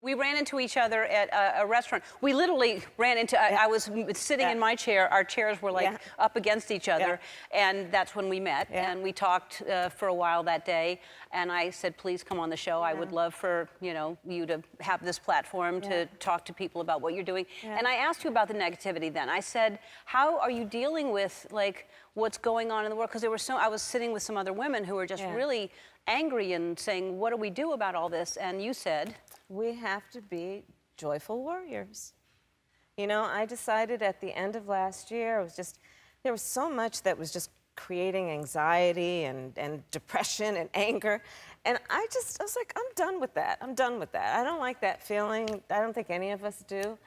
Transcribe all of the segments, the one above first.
We ran into each other at a restaurant. We literally ran into, I was sitting in my chair. Our chairs were like up against each other. And that's when we met. And we talked for a while that day. And I said, please come on the show. I would love for, you to have this platform to talk to people about what you're doing. And I asked you about the negativity then. I said, how are you dealing with like what's going on in the world? Because I was sitting with some other women who were just really angry and saying, what do we do about all this? And you said, we have to be joyful warriors. You know, I decided at the end of last year, there was so much that was just creating anxiety and depression and anger. And I was like, I'm done with that. I'm done with that. I don't like that feeling. I don't think any of us do.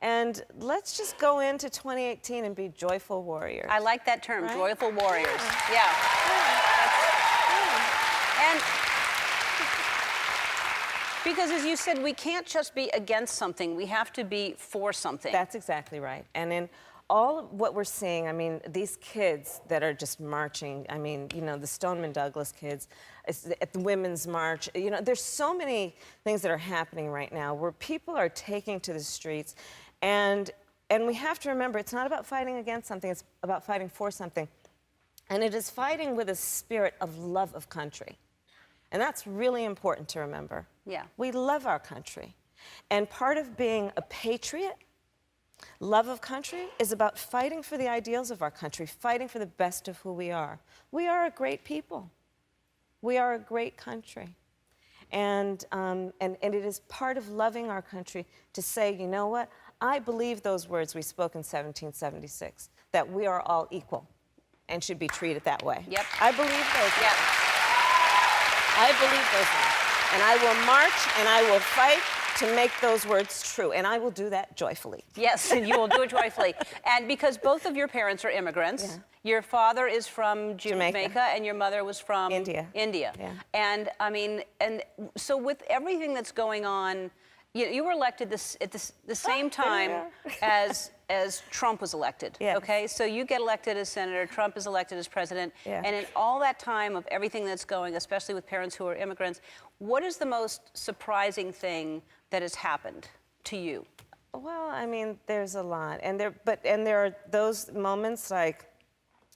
And let's just go into 2018 and be joyful warriors. I like that term, joyful warriors. Yeah. And because as you said, we can't just be against something, we have to be for something. That's exactly right. And in all of what we're seeing, I mean, these kids that are just marching, I mean, the Stoneman Douglas kids, at the Women's March, there's so many things that are happening right now where people are taking to the streets, and we have to remember, it's not about fighting against something, it's about fighting for something. And it is fighting with a spirit of love of country. And that's really important to remember. Yeah. We love our country. And part of being a patriot, love of country, is about fighting for the ideals of our country, fighting for the best of who we are. We are a great people. We are a great country. And it is part of loving our country to say, you know what? I believe those words we spoke in 1776, that we are all equal and should be treated that way. Yep. I believe those words. I believe those words. And I will march and I will fight to make those words true. And I will do that joyfully. Yes, and you will do it joyfully. And because both of your parents are immigrants, your father is from Jamaica and your mother was from India. Yeah. And I mean, and so with everything that's going on, you were elected at the same time as Trump was elected. Okay, so you get elected as senator, Trump is elected as president, and in all that time of everything that's going, especially with parents who are immigrants, what is the most surprising thing that has happened to you? Well, I mean, there's a lot, and there are those moments like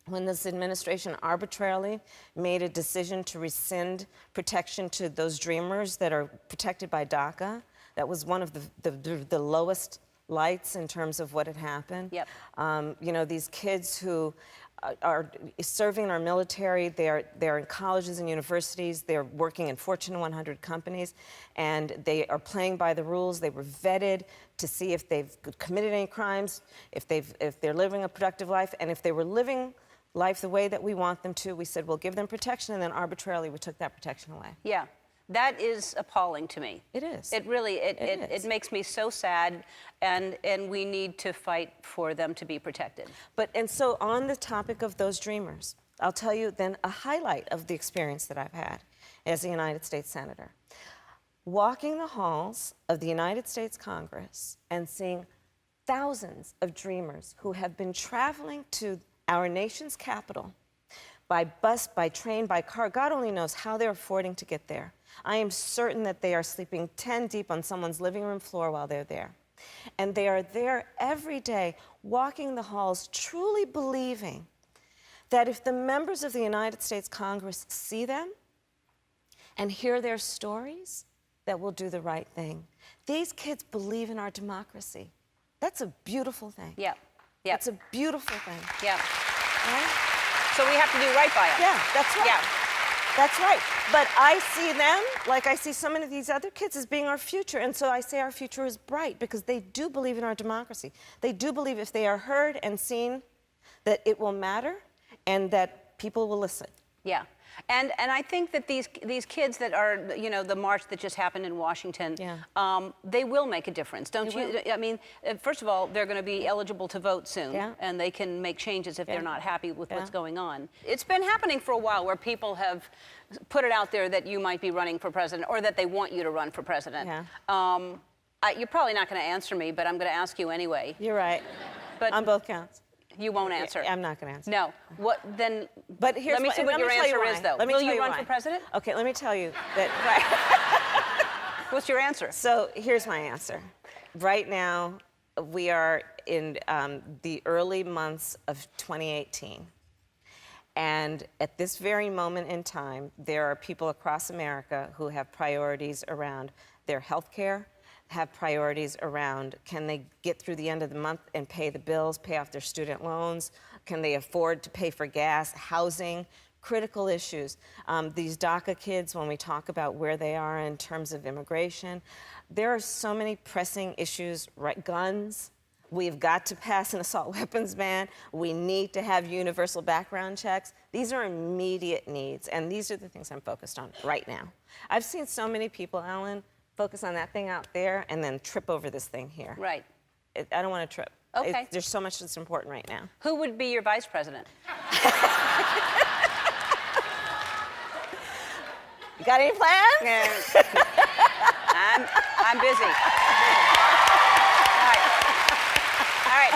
when this administration arbitrarily made a decision to rescind protection to those dreamers that are protected by DACA. That was one of the lowest lights in terms of what had happened. Yep. These kids who are serving in our military, they're in colleges and universities, they're working in Fortune 100 companies, and they are playing by the rules. They were vetted to see if they've committed any crimes, if they're living a productive life, and if they were living life the way that we want them to, we said, we'll give them protection, and then arbitrarily we took that protection away. Yeah. That is appalling to me. It is. It really, it makes me so sad, and we need to fight for them to be protected. And so on the topic of those dreamers, I'll tell you then a highlight of the experience that I've had as a United States Senator. Walking the halls of the United States Congress and seeing thousands of dreamers who have been traveling to our nation's capital by bus, by train, by car. God only knows how they're affording to get there. I am certain that they are sleeping 10 deep on someone's living room floor while they're there. And they are there every day, walking the halls, truly believing that if the members of the United States Congress see them and hear their stories, that we'll do the right thing. These kids believe in our democracy. That's a beautiful thing. Yeah. Yeah. It's a beautiful thing. Yeah. Right? So we have to do right by them. Yeah, that's right. Yeah. That's right. But I see them, like I see so many of these other kids, as being our future. And so I say our future is bright because they do believe in our democracy. They do believe if they are heard and seen that it will matter and that people will listen. Yeah. And I think that these kids that are, the march that just happened in Washington, they will make a difference, don't you? I mean, first of all, they're going to be eligible to vote soon, and they can make changes if they're not happy with what's going on. It's been happening for a while where people have put it out there that you might be running for president or that they want you to run for president. You're probably not going to answer me, but I'm going to ask you anyway. You're right. But on both counts. You won't answer. I'm not going to answer. No. What then? But here's let me see what your answer is, though. Will you run for president? Okay, let me tell you that. What's your answer? So here's my answer. Right now, we are in the early months of 2018. And at this very moment in time, there are people across America who have priorities around their health care, have priorities around can they get through the end of the month and pay the bills, pay off their student loans, can they afford to pay for gas, housing, critical issues. These DACA kids, when we talk about where they are in terms of immigration, there are so many pressing issues, right? Guns. We've got to pass an assault weapons ban. We need to have universal background checks. These are immediate needs, and these are the things I'm focused on right now. I've seen so many people, Ellen, focus on that thing out there and then trip over this thing here. Right. I don't want to trip. Okay. There's so much that's important right now. Who would be your vice president? You got any plans? Yeah. I'm busy. All right.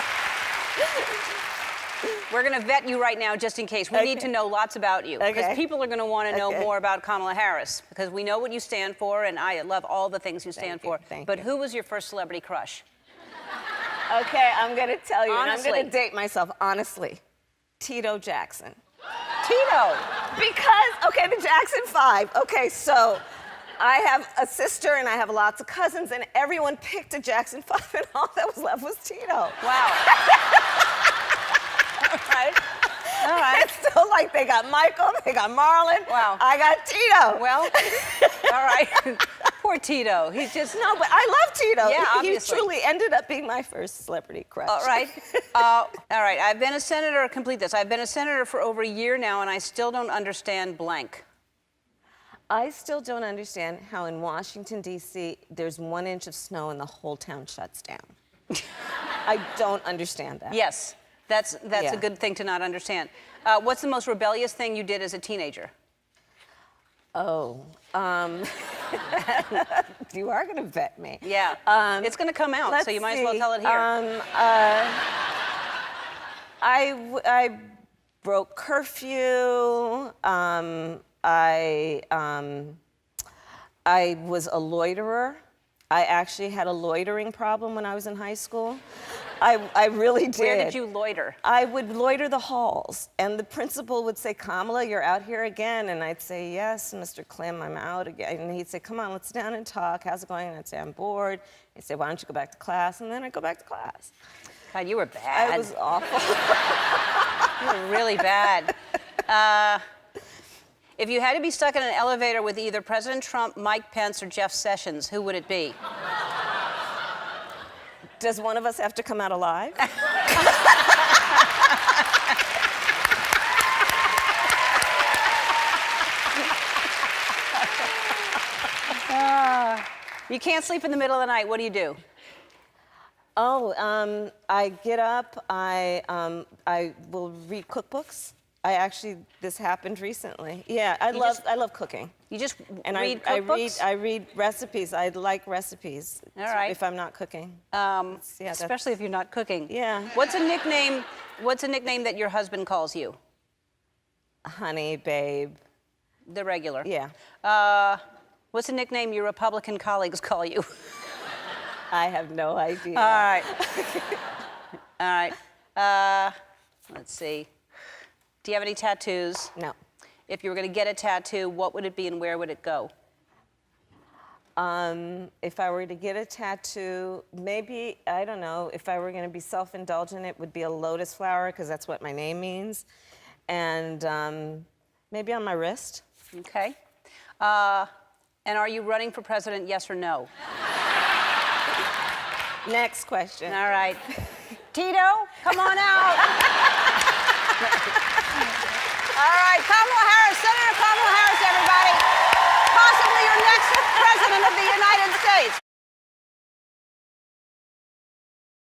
We're going to vet you right now just in case. We need to know lots about you. Because people are going to want to know more about Kamala Harris. Because we know what you stand for, and I love all the things you stand for. But who was your first celebrity crush? Okay, I'm going to tell you, Honestly. and I'm going to date myself, honestly. Tito Jackson. Tito. Because, okay, the Jackson 5. Okay, so I have a sister and I have lots of cousins, and everyone picked a Jackson 5, and all that was left was Tito. Wow. All right. It's still like they got Michael, they got Marlon. Wow. I got Tito. Well, all right. Poor Tito. He's just... No, but I love Tito. Yeah, he obviously. truly ended up being my first celebrity crush. All right. All right. I've been a senator, complete this. I've been a senator for over a year now, and I still don't understand blank. I still don't understand how in Washington, D.C., there's 1 inch of snow and the whole town shuts down. I don't understand that. Yes. That's Yeah. a good thing to not understand. What's the most rebellious thing you did as a teenager? Oh, you are going to vet me. Yeah. It's going to come out, so you might as well tell it here. I broke curfew. I was a loiterer. I actually had a loitering problem when I was in high school. I really did. Where did you loiter? I would loiter the halls, and the principal would say, Kamala, you're out here again. And I'd say, yes, Mr. Klim, I'm out again. And he'd say, come on, let's sit down and talk. How's it going? And I'd say, I'm bored. He'd say, why don't you go back to class? And then I'd go back to class. God, you were bad. I was awful. You were really bad. If you had to be stuck in an elevator with either President Trump, Mike Pence, or Jeff Sessions, who would it be? Does one of us have to come out alive? You can't sleep in the middle of the night. What do you do? Oh, I get up. I will read cookbooks. This happened recently. Yeah, I love cooking. You just And read cookbooks? I read recipes. I like recipes. All right. If I'm not cooking. Especially if you're not cooking. Yeah. What's a nickname that your husband calls you? Honey, babe. The regular. Yeah. What's a nickname your Republican colleagues call you? I have no idea. All right. All right. Let's see. Do you have any tattoos? No. If you were going to get a tattoo, what would it be and where would it go? If I were to get a tattoo, maybe, I don't know, if I were going to be self-indulgent, it would be a lotus flower, because that's what my name means. And maybe on my wrist. Okay. And are you running for president, yes or no? Next question. All right. Tito, come on out. All right, Kamala Harris.